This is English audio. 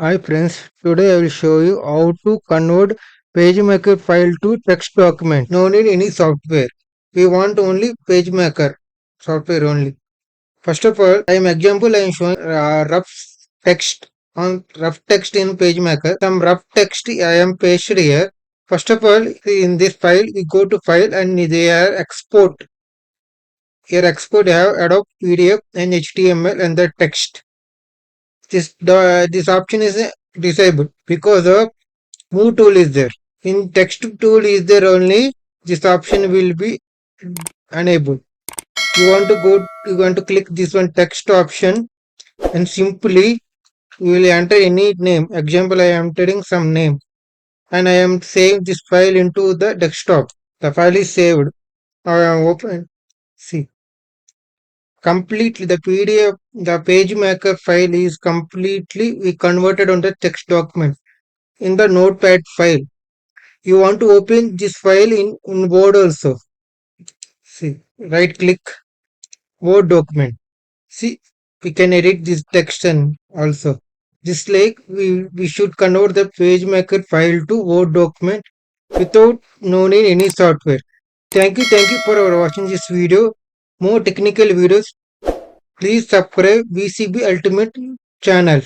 Hi friends, today I will show you how to convert PageMaker file to text document. No need any software. We want only PageMaker software only. First of all, I am showing rough text on rough text in PageMaker. Some rough text I am pasted here. First of all, in this file, we go to file and there export. Here export have Adobe PDF and HTML and the text. This option is disabled because of Move tool is there. In text tool is there only this option will be enabled. You want to click this one text option and simply you will enter any name. Example I am entering some name and I am saving this file into the desktop. The file is saved. I am open. See completely the PDF the page maker file is completely we converted on the text document in the notepad file. You want to open this file in Word also. See, right click Word document. See, we can edit this text and also. Just like we should convert the PageMaker file to Word document without no need any software. Thank you for watching this video. More technical videos, please subscribe VCB Ultimate channel.